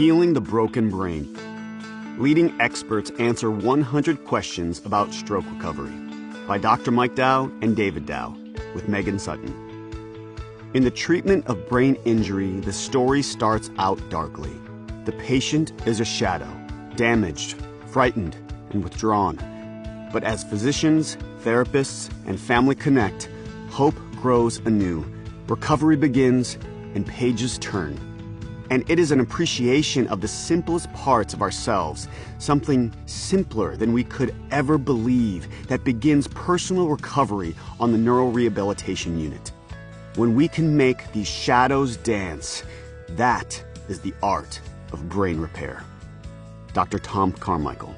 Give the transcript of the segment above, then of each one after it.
Healing the Broken Brain. Leading experts answer 100 questions about stroke recovery by Dr. Mike Dow and David Dow with Megan Sutton. In the treatment of brain injury, the story starts out darkly. The patient is a shadow, damaged, frightened, and withdrawn. But as physicians, therapists, and family connect, hope grows anew. Recovery begins and pages turn. And it is an appreciation of the simplest parts of ourselves, something simpler than we could ever believe, that begins personal recovery on the Neurorehabilitation Unit. When we can make these shadows dance, that is the art of brain repair. Dr. Tom Carmichael.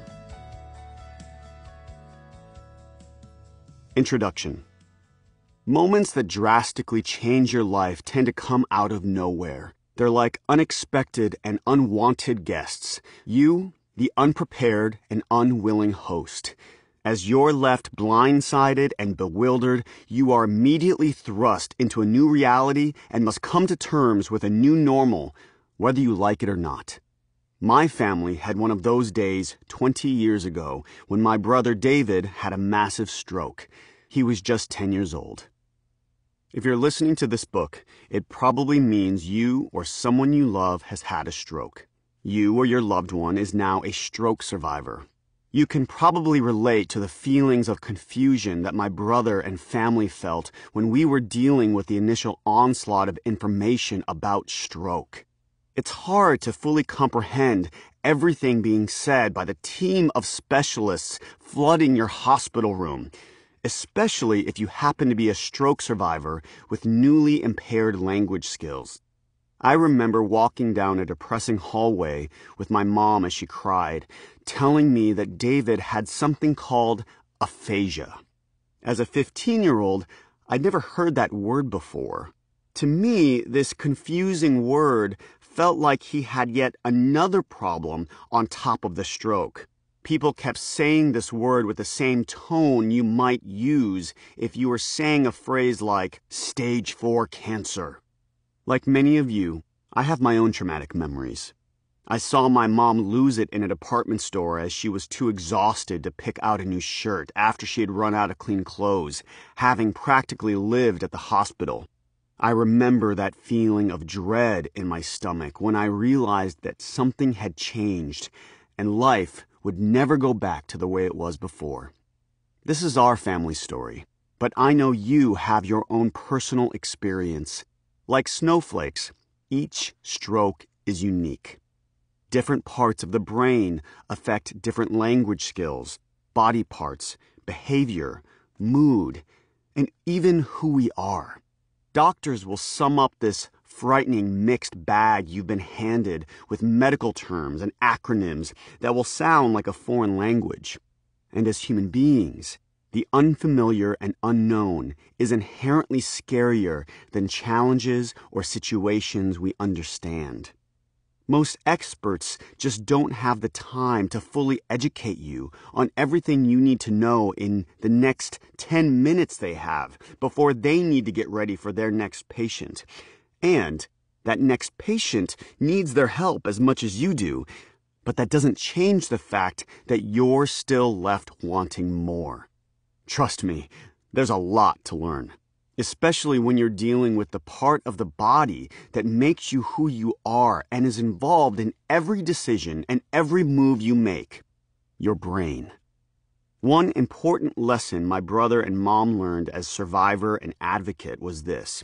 Introduction. Moments that drastically change your life tend to come out of nowhere. They're like unexpected and unwanted guests. You, the unprepared and unwilling host. As you're left blindsided and bewildered, you are immediately thrust into a new reality and must come to terms with a new normal, whether you like it or not. My family had one of those days 20 years ago when my brother David had a massive stroke. He was just 10 years old. If you're listening to this book, it probably means you or someone you love has had a stroke. You or your loved one is now a stroke survivor. You can probably relate to the feelings of confusion that my brother and family felt when we were dealing with the initial onslaught of information about stroke. It's hard to fully comprehend everything being said by the team of specialists flooding your hospital room, especially if you happen to be a stroke survivor with newly impaired language skills. I remember walking down a depressing hallway with my mom as she cried, telling me that David had something called aphasia. As a 15-year-old, I'd never heard that word before. To me, this confusing word felt like he had yet another problem on top of the stroke. People kept saying this word with the same tone you might use if you were saying a phrase like stage 4 cancer. Like many of you, I have my own traumatic memories. I saw my mom lose it in a department store as she was too exhausted to pick out a new shirt after she had run out of clean clothes, having practically lived at the hospital. I remember that feeling of dread in my stomach when I realized that something had changed and life would never go back to the way it was before. This is our family story, but I know you have your own personal experience. Like snowflakes, each stroke is unique. Different parts of the brain affect different language skills, body parts, behavior, mood, and even who we are. Doctors will sum up this frightening mixed bag you've been handed with medical terms and acronyms that will sound like a foreign language. And as human beings, the unfamiliar and unknown is inherently scarier than challenges or situations we understand. Most experts just don't have the time to fully educate you on everything you need to know in the next 10 minutes they have before they need to get ready for their next patient. And that next patient needs their help as much as you do, but that doesn't change the fact that you're still left wanting more. Trust me, there's a lot to learn, especially when you're dealing with the part of the body that makes you who you are and is involved in every decision and every move you make, your brain. One important lesson my brother and mom learned as survivor and advocate was this: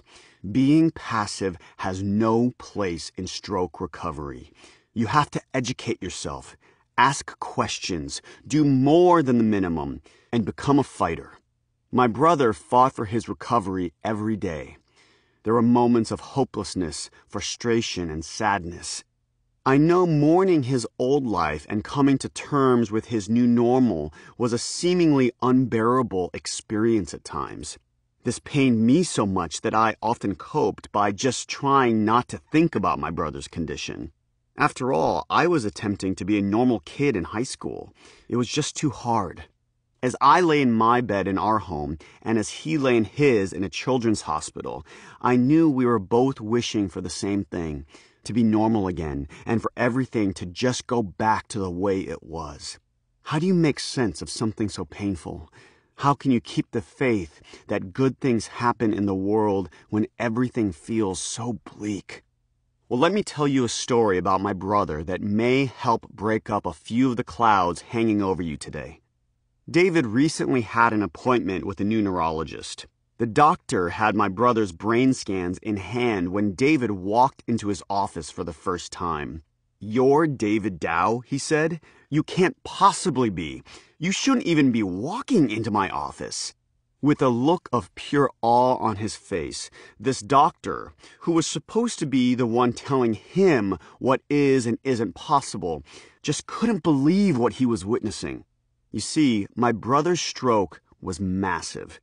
being passive has no place in stroke recovery. You have to educate yourself, ask questions, do more than the minimum, and become a fighter. My brother fought for his recovery every day. There were moments of hopelessness, frustration, and sadness. I know mourning his old life and coming to terms with his new normal was a seemingly unbearable experience at times. This pained me so much that I often coped by just trying not to think about my brother's condition. After all, I was attempting to be a normal kid in high school. It was just too hard. As I lay in my bed in our home, and as he lay in his in a children's hospital, I knew we were both wishing for the same thing, to be normal again, and for everything to just go back to the way it was. How do you make sense of something so painful? How can you keep the faith that good things happen in the world when everything feels so bleak? Well, let me tell you a story about my brother that may help break up a few of the clouds hanging over you today. David recently had an appointment with a new neurologist. The doctor had my brother's brain scans in hand when David walked into his office for the first time. "You're David Dow," he said. "You can't possibly be. You shouldn't even be walking into my office." With a look of pure awe on his face, this doctor, who was supposed to be the one telling him what is and isn't possible, just couldn't believe what he was witnessing. You see, my brother's stroke was massive.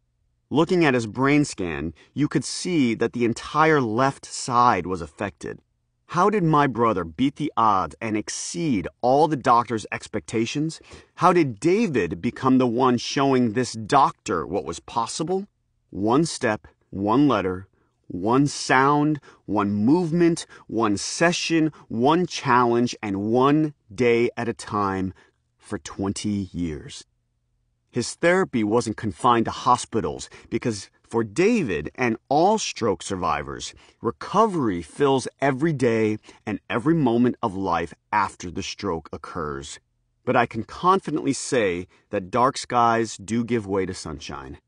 Looking at his brain scan, you could see that the entire left side was affected. How did my brother beat the odds and exceed all the doctor's expectations? How did David become the one showing this doctor what was possible? One step, one letter, one sound, one movement, one session, one challenge, and one day at a time for 20 years. His therapy wasn't confined to hospitals because for David and all stroke survivors, recovery fills every day and every moment of life after the stroke occurs. But I can confidently say that dark skies do give way to sunshine.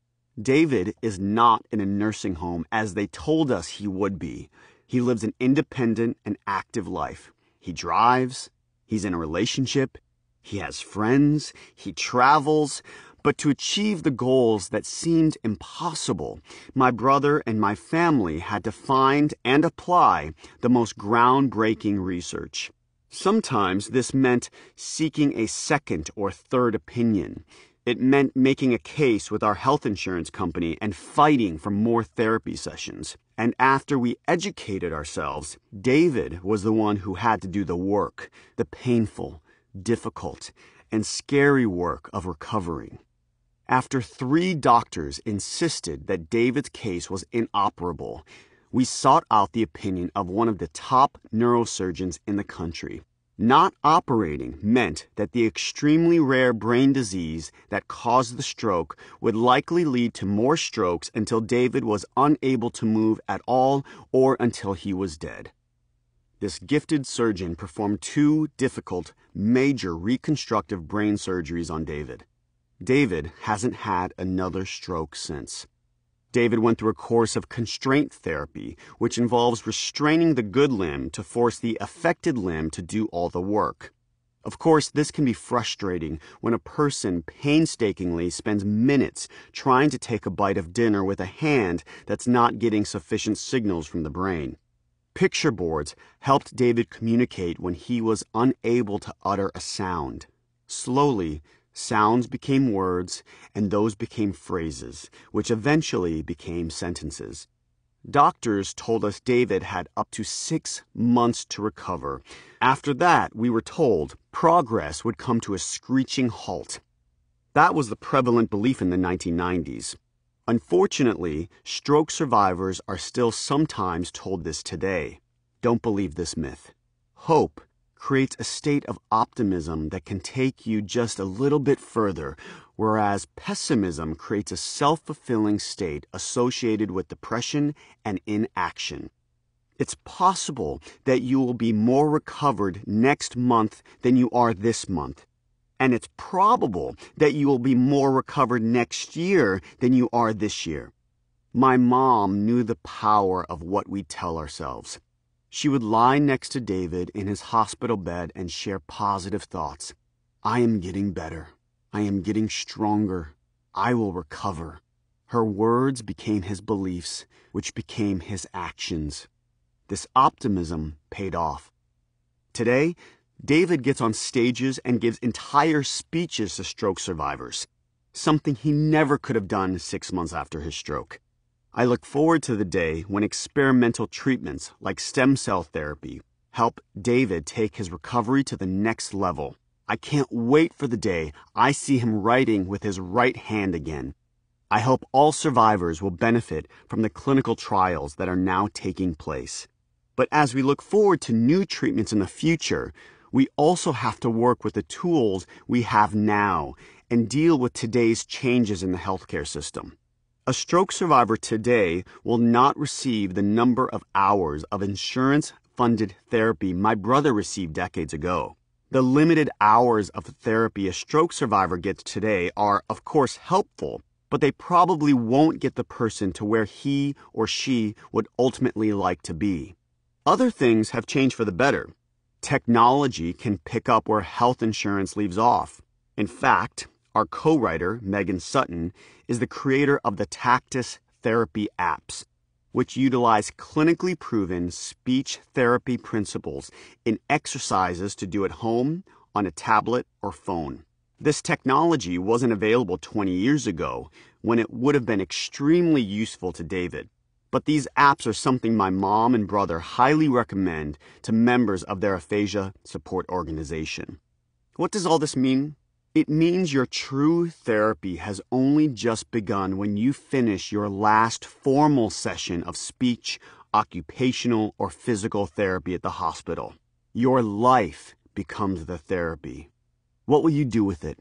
David is not in a nursing home as they told us he would be. He lives an independent and active life. He drives, he's in a relationship, he has friends, he travels. But to achieve the goals that seemed impossible, my brother and my family had to find and apply the most groundbreaking research. Sometimes this meant seeking a second or third opinion. It meant making a case with our health insurance company and fighting for more therapy sessions. And after we educated ourselves, David was the one who had to do the work, the painful, difficult, and scary work of recovering. After 3 doctors insisted that David's case was inoperable, we sought out the opinion of one of the top neurosurgeons in the country. Not operating meant that the extremely rare brain disease that caused the stroke would likely lead to more strokes until David was unable to move at all or until he was dead. This gifted surgeon performed 2 difficult, major reconstructive brain surgeries on David. David hasn't had another stroke since. David went through a course of constraint therapy, which involves restraining the good limb to force the affected limb to do all the work. Of course, this can be frustrating when a person painstakingly spends minutes trying to take a bite of dinner with a hand that's not getting sufficient signals from the brain. Picture boards helped David communicate when he was unable to utter a sound. Slowly, sounds became words, and those became phrases, which eventually became sentences. Doctors told us David had up to 6 months to recover. After that, we were told progress would come to a screeching halt. That was the prevalent belief in the 1990s. Unfortunately, stroke survivors are still sometimes told this today. Don't believe this myth. Hope creates a state of optimism that can take you just a little bit further, whereas pessimism creates a self-fulfilling state associated with depression and inaction. It's possible that you will be more recovered next month than you are this month. And it's probable that you will be more recovered next year than you are this year. My mom knew the power of what we tell ourselves. She would lie next to David in his hospital bed and share positive thoughts. I am getting better. I am getting stronger. I will recover. Her words became his beliefs, which became his actions. This optimism paid off. Today, David gets on stages and gives entire speeches to stroke survivors, something he never could have done 6 months after his stroke. I look forward to the day when experimental treatments like stem cell therapy help David take his recovery to the next level. I can't wait for the day I see him writing with his right hand again. I hope all survivors will benefit from the clinical trials that are now taking place. But as we look forward to new treatments in the future, we also have to work with the tools we have now and deal with today's changes in the healthcare system. A stroke survivor today will not receive the number of hours of insurance-funded therapy my brother received decades ago. The limited hours of therapy a stroke survivor gets today are, of course, helpful, but they probably won't get the person to where he or she would ultimately like to be. Other things have changed for the better. Technology can pick up where health insurance leaves off. In fact, our co-writer, Megan Sutton, is the creator of the Tactus Therapy apps, which utilize clinically proven speech therapy principles in exercises to do at home, on a tablet, or phone. This technology wasn't available 20 years ago, when it would have been extremely useful to David. But these apps are something my mom and brother highly recommend to members of their aphasia support organization. What does all this mean? It means your true therapy has only just begun when you finish your last formal session of speech, occupational, or physical therapy at the hospital. Your life becomes the therapy. What will you do with it?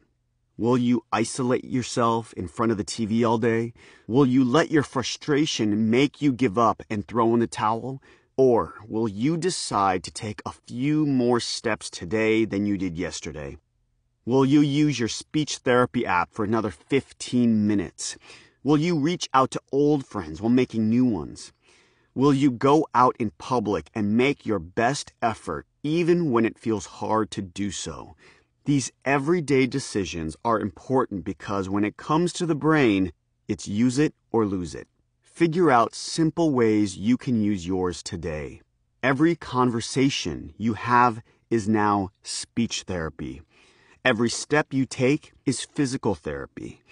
Will you isolate yourself in front of the TV all day? Will you let your frustration make you give up and throw in the towel? Or will you decide to take a few more steps today than you did yesterday? Will you use your speech therapy app for another 15 minutes? Will you reach out to old friends while making new ones? Will you go out in public and make your best effort even when it feels hard to do so? These everyday decisions are important because when it comes to the brain, it's use it or lose it. Figure out simple ways you can use yours today. Every conversation you have is now speech therapy. Every step you take is physical therapy.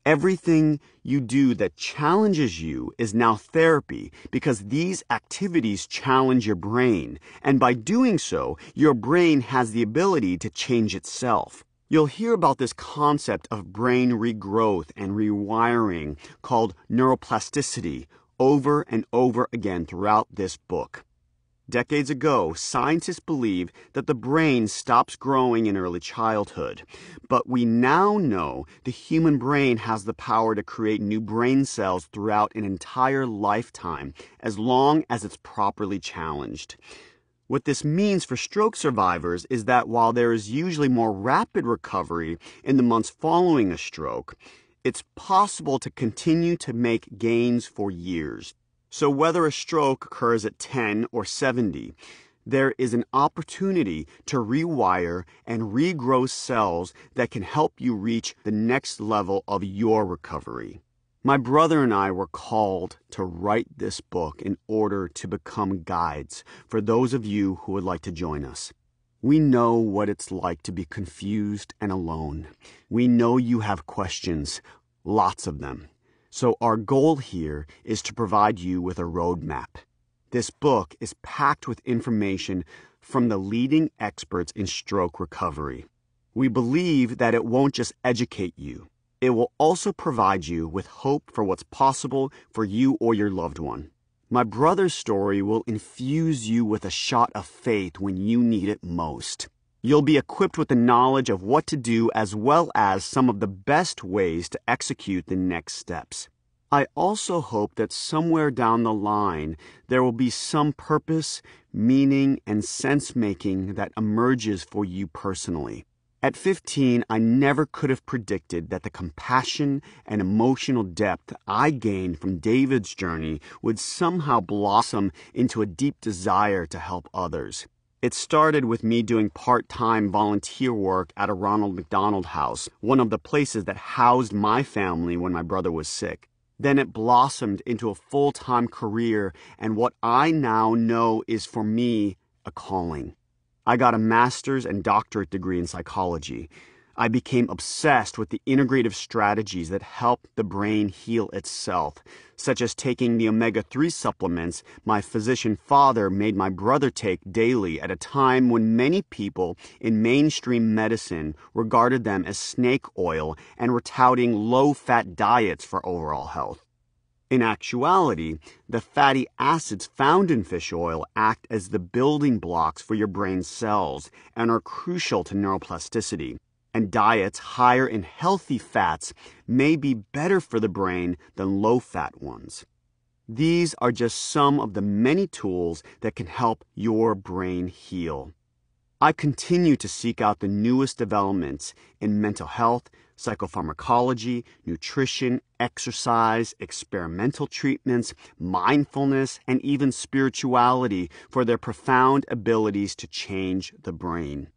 Everything you do that challenges you is now therapy because these activities challenge your brain, and by doing so, your brain has the ability to change itself. You'll hear about this concept of brain regrowth and rewiring called neuroplasticity over and over again throughout this book. Decades ago, scientists believed that the brain stops growing in early childhood, but we now know the human brain has the power to create new brain cells throughout an entire lifetime, as long as it's properly challenged. What this means for stroke survivors is that while there is usually more rapid recovery in the months following a stroke, it's possible to continue to make gains for years. So whether a stroke occurs at 10 or 70, there is an opportunity to rewire and regrow cells that can help you reach the next level of your recovery. My brother and I were called to write this book in order to become guides for those of you who would like to join us. We know what it's like to be confused and alone. We know you have questions, lots of them. So our goal here is to provide you with a roadmap. This book is packed with information from the leading experts in stroke recovery. We believe that it won't just educate you. It will also provide you with hope for what's possible for you or your loved one. My brother's story will infuse you with a shot of faith when you need it most. You'll be equipped with the knowledge of what to do as well as some of the best ways to execute the next steps. I also hope that somewhere down the line there will be some purpose, meaning, and sense-making that emerges for you personally. At 15, I never could have predicted that the compassion and emotional depth I gained from David's journey would somehow blossom into a deep desire to help others. It started with me doing part-time volunteer work at a Ronald McDonald House, one of the places that housed my family when my brother was sick. Then it blossomed into a full-time career and what I now know is for me a calling. I got a master's and doctorate degree in psychology. I became obsessed with the integrative strategies that help the brain heal itself, such as taking the omega-3 supplements my physician father made my brother take daily at a time when many people in mainstream medicine regarded them as snake oil and were touting low-fat diets for overall health. In actuality, the fatty acids found in fish oil act as the building blocks for your brain's cells and are crucial to neuroplasticity, and diets higher in healthy fats may be better for the brain than low-fat ones. These are just some of the many tools that can help your brain heal. I continue to seek out the newest developments in mental health, psychopharmacology, nutrition, exercise, experimental treatments, mindfulness, and even spirituality for their profound abilities to change the brain.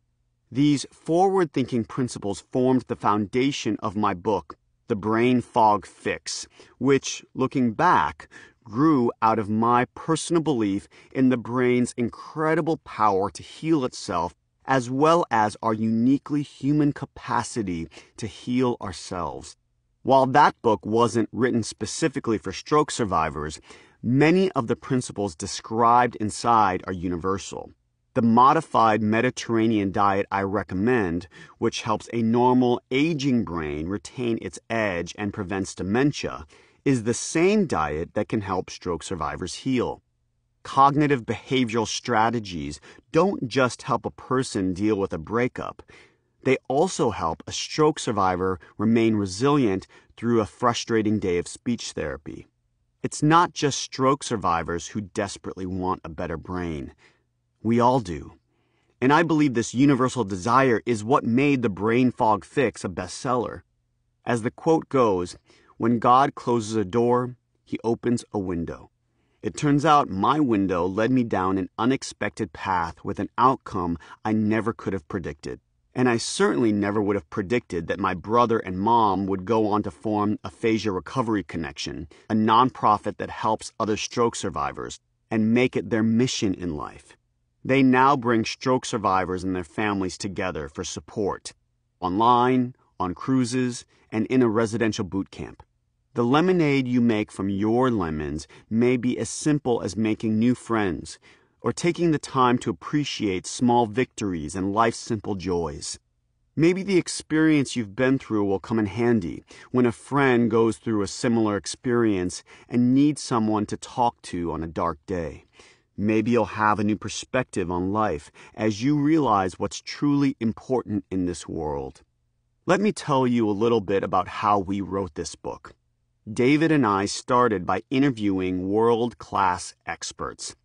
These forward-thinking principles formed the foundation of my book, The Brain Fog Fix, which, looking back, grew out of my personal belief in the brain's incredible power to heal itself, as well as our uniquely human capacity to heal ourselves. While that book wasn't written specifically for stroke survivors, many of the principles described inside are universal. The modified Mediterranean diet I recommend, which helps a normal aging brain retain its edge and prevents dementia, is the same diet that can help stroke survivors heal. Cognitive behavioral strategies don't just help a person deal with a breakup. They also help a stroke survivor remain resilient through a frustrating day of speech therapy. It's not just stroke survivors who desperately want a better brain. We all do. And I believe this universal desire is what made The Brain Fog Fix a bestseller. As the quote goes, "When God closes a door, he opens a window." It turns out my window led me down an unexpected path with an outcome I never could have predicted. And I certainly never would have predicted that my brother and mom would go on to form Aphasia Recovery Connection, a nonprofit that helps other stroke survivors, and make it their mission in life. They now bring stroke survivors and their families together for support, online, on cruises, and in a residential boot camp. The lemonade you make from your lemons may be as simple as making new friends or taking the time to appreciate small victories and life's simple joys. Maybe the experience you've been through will come in handy when a friend goes through a similar experience and needs someone to talk to on a dark day. Maybe you'll have a new perspective on life as you realize what's truly important in this world. Let me tell you a little bit about how we wrote this book. David and I started by interviewing world-class experts.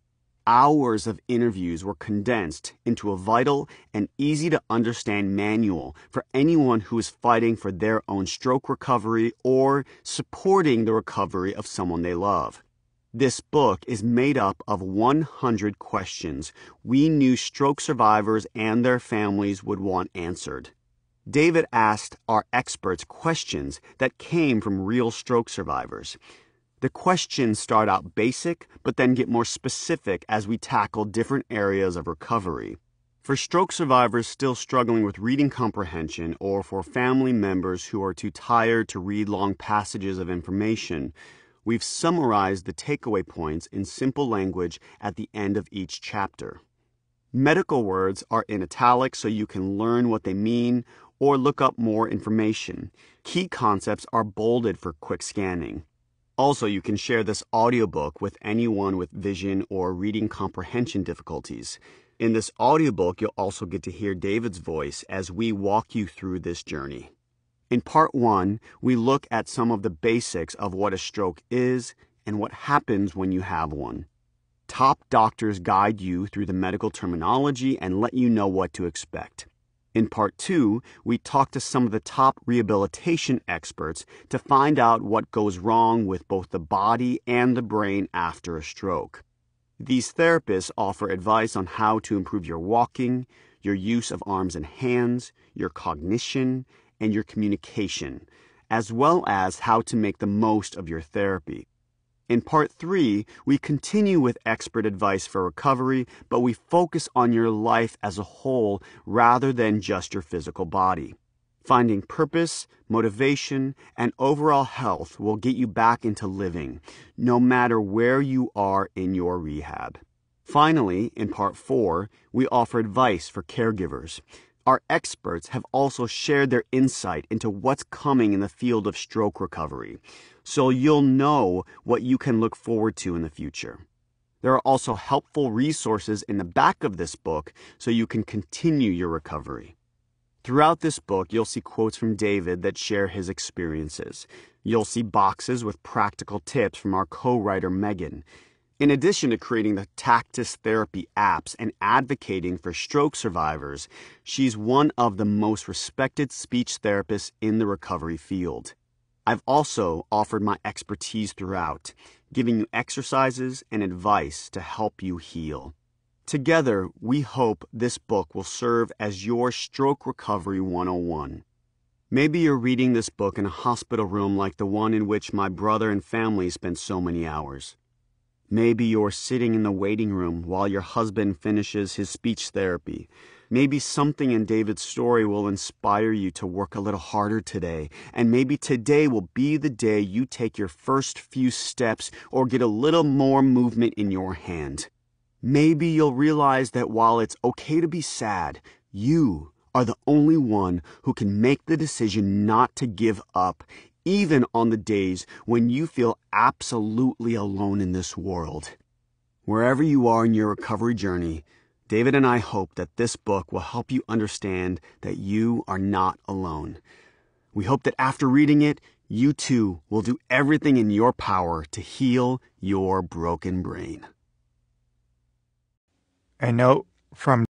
Hours of interviews were condensed into a vital and easy-to-understand manual for anyone who is fighting for their own stroke recovery or supporting the recovery of someone they love. This book is made up of 100 questions we knew stroke survivors and their families would want answered. David asked our experts questions that came from real stroke survivors. The questions start out basic, but then get more specific as we tackle different areas of recovery. For stroke survivors still struggling with reading comprehension, or for family members who are too tired to read long passages of information, we've summarized the takeaway points in simple language at the end of each chapter. Medical words are in italics so you can learn what they mean or look up more information. Key concepts are bolded for quick scanning. Also, you can share this audiobook with anyone with vision or reading comprehension difficulties. In this audiobook, you'll also get to hear David's voice as we walk you through this journey. In part 1, we look at some of the basics of what a stroke is and what happens when you have one. Top doctors guide you through the medical terminology and let you know what to expect. In part 2, we talk to some of the top rehabilitation experts to find out what goes wrong with both the body and the brain after a stroke. These therapists offer advice on how to improve your walking, your use of arms and hands, your cognition, and your communication, as well as how to make the most of your therapy. In part 3, we continue with expert advice for recovery, but we focus on your life as a whole rather than just your physical body. Finding purpose, motivation, and overall health will get you back into living, no matter where you are in your rehab. Finally, in part 4, we offer advice for caregivers. Our experts have also shared their insight into what's coming in the field of stroke recovery. so you'll know what you can look forward to in the future. There are also helpful resources in the back of this book so you can continue your recovery. Throughout this book, you'll see quotes from David that share his experiences. You'll see boxes with practical tips from our co-writer Megan. In addition to creating the Tactus Therapy apps and advocating for stroke survivors, she's one of the most respected speech therapists in the recovery field. I've also offered my expertise throughout, giving you exercises and advice to help you heal. Together, we hope this book will serve as your Stroke Recovery 101. Maybe you're reading this book in a hospital room like the one in which my brother and family spent so many hours. Maybe you're sitting in the waiting room while your husband finishes his speech therapy. Maybe something in David's story will inspire you to work a little harder today. And maybe today will be the day you take your first few steps or get a little more movement in your hand. Maybe you'll realize that while it's okay to be sad, you are the only one who can make the decision not to give up, even on the days when you feel absolutely alone in this world. Wherever you are in your recovery journey, David and I hope that this book will help you understand that you are not alone. We hope that after reading it, you too will do everything in your power to heal your broken brain. A note from